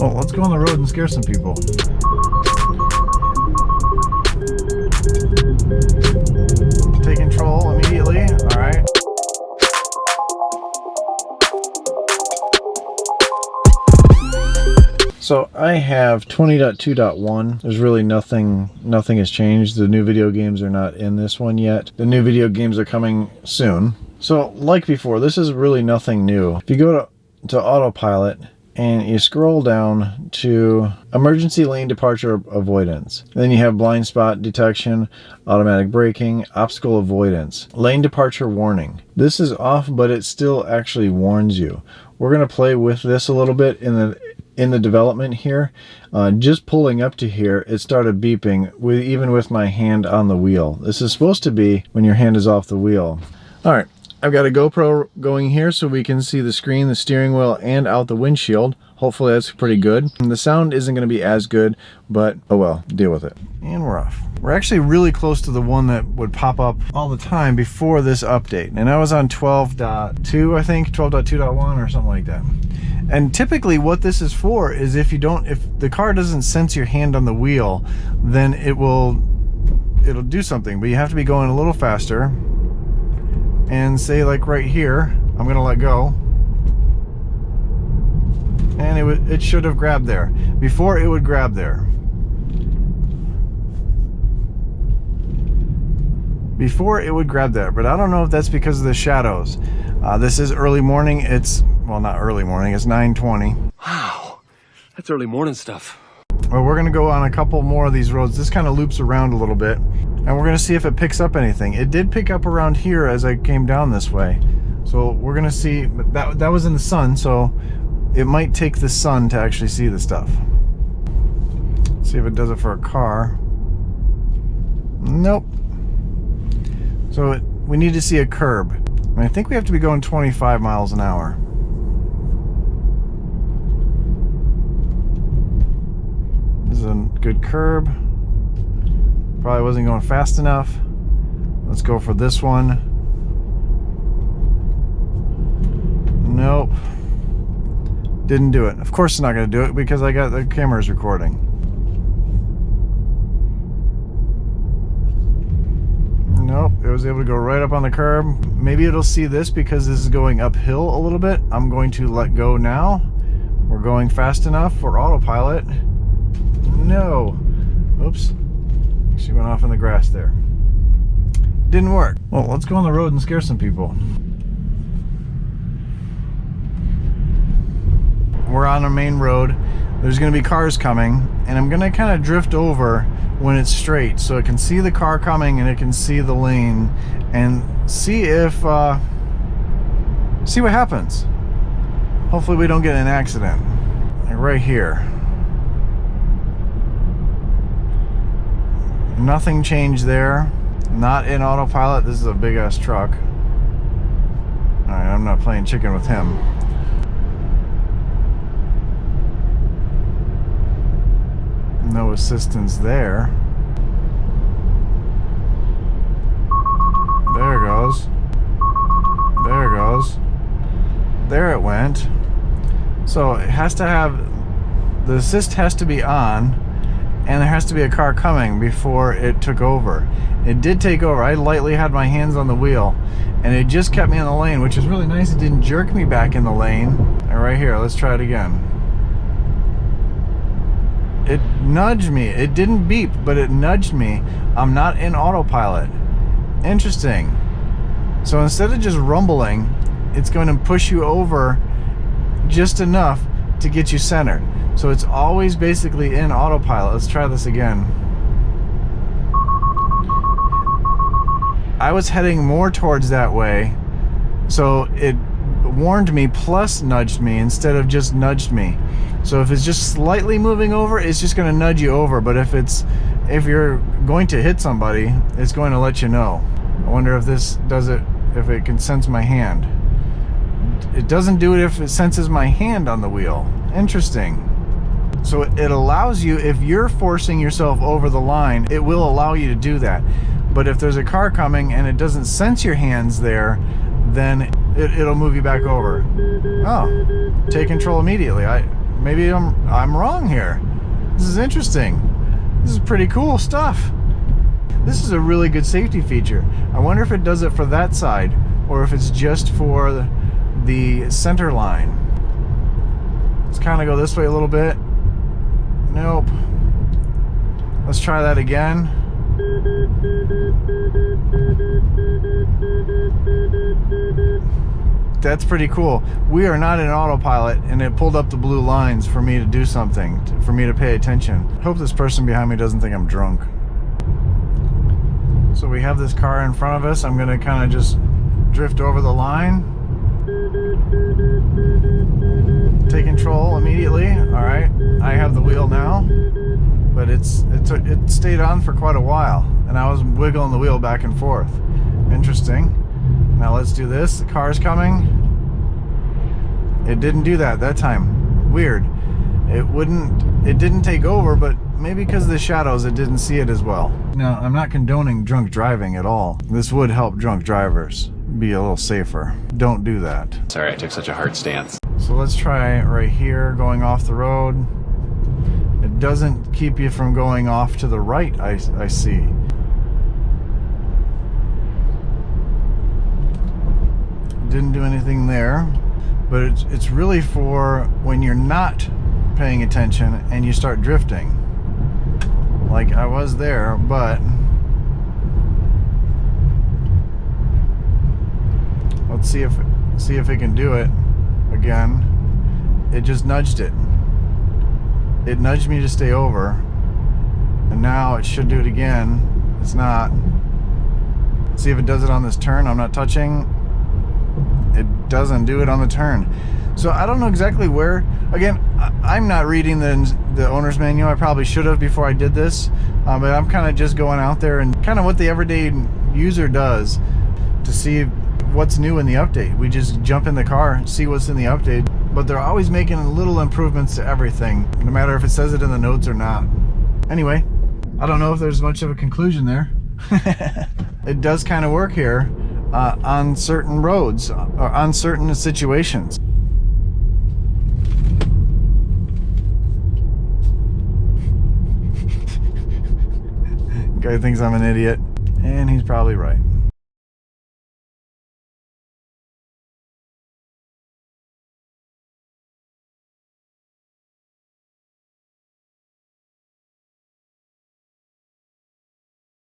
Well, let's go on the road and scare some people. Take control immediately. All right. So I have 20.2.1. There's really nothing has changed. The new video games are not in this one yet. The new video games are coming soon. So like before, this is really nothing new. If you go to autopilot and you scroll down to emergency lane departure avoidance, then you have blind spot detection, automatic braking, obstacle avoidance, lane departure warning. This is off, but it still actually warns you. We're going to play with this a little bit in the development here. Just pulling up to here, it started beeping even with my hand on the wheel. This is supposed to be when your hand is off the wheel. All right, I've got a GoPro going here so we can see the screen, the steering wheel, and out the windshield. Hopefully that's pretty good. And the sound isn't going to be as good, but oh well, deal with it. And we're off. We're actually really close to the one that would pop up all the time before this update. And I was on 12.2, I think, 12.2.1 or something like that. And typically what this is for is if the car doesn't sense your hand on the wheel, then it'll do something. But you have to be going a little faster and say, like right here, I'm gonna let go. And it should have grabbed there. Before it would grab there. Before it would grab there, but I don't know if that's because of the shadows. This is early morning. Well, not early morning, it's 9:20. Wow, that's early morning stuff. Well, we're gonna go on a couple more of these roads. This kind of loops around a little bit, and we're gonna see if it picks up anything. It did pick up around here as I came down this way. So we're gonna see, that was in the sun, so it might take the sun to actually see the stuff. See if it does it for a car. Nope. So we need to see a curb. And I think we have to be going 25 miles an hour. This is a good curb. Probably wasn't going fast enough. Let's go for this one. Nope. Didn't do it. Of course it's not going to do it because I got the cameras recording. Nope, it was able to go right up on the curb. Maybe it'll see this because this is going uphill a little bit. I'm going to let go now. We're going fast enough for autopilot. No. Oops. She went off in the grass there. Didn't work. Well, let's go on the road and scare some people. We're on a main road. There's going to be cars coming, and I'm going to kind of drift over when it's straight so it can see the car coming and it can see the lane and see if see what happens. Hopefully we don't get in an accident. Like right here. Nothing changed there. Not in autopilot. This is a big ass truck. Alright, I'm not playing chicken with him. No assistance there. There it goes. There it goes. There it went. So it has to have, the assist has to be on, and there has to be a car coming before it took over. It did take over. I lightly had my hands on the wheel, and it just kept me in the lane, which is really nice. It didn't jerk me back in the lane. And right here, let's try it again. It nudged me. It didn't beep, but it nudged me. I'm not in autopilot. Interesting. So instead of just rumbling, it's going to push you over just enough to get you centered. So it's always basically in autopilot. Let's try this again. I was heading more towards that way, so it warned me plus nudged me instead of just nudged me. So if it's just slightly moving over, it's just going to nudge you over. But if you're going to hit somebody, it's going to let you know. I wonder if this does it, if it can sense my hand. It doesn't do it if it senses my hand on the wheel. Interesting. So it allows you, if you're forcing yourself over the line, it will allow you to do that. But if there's a car coming and it doesn't sense your hands there, then it'll move you back over. Oh, take control immediately. maybe I'm wrong here. This is interesting. This is pretty cool stuff. This is a really good safety feature. I wonder if it does it for that side or if it's just for the center line. Let's kind of go this way a little bit. Nope. Let's try that again. That's pretty cool. We are not in autopilot, and it pulled up the blue lines for me to do something, for me to pay attention. Hope this person behind me doesn't think I'm drunk. So we have this car in front of us. I'm gonna kind of just drift over the line. Take control immediately. All right, I have the wheel now, but it stayed on for quite a while, and I was wiggling the wheel back and forth. Interesting. Now let's do this. The car's coming. It didn't do that time. Weird. It didn't take over, but maybe because of the shadows it didn't see it as well. Now, I'm not condoning drunk driving at all. This would help drunk drivers be a little safer. Don't do that. Sorry, I took such a hard stance. So let's try right here, going off the road. It doesn't keep you from going off to the right, I see. Didn't do anything there, but it's really for when you're not paying attention and you start drifting. Like I was there, but let's see if it can do it again. It just nudged it. It nudged me to stay over, and now it should do it again. It's not. See if it does it on this turn. I'm not touching. It doesn't do it on the turn. So I don't know exactly where. Again, I'm not reading the owner's manual. I probably should have before I did this, but I'm kind of just going out there and kind of what the everyday user does to see what's new in the update. We just jump in the car, see what's in the update, but they're always making little improvements to everything, no matter if it says it in the notes or not. Anyway, I don't know if there's much of a conclusion there. It does kind of work here on certain roads, or on certain situations. Guy thinks I'm an idiot, and he's probably right.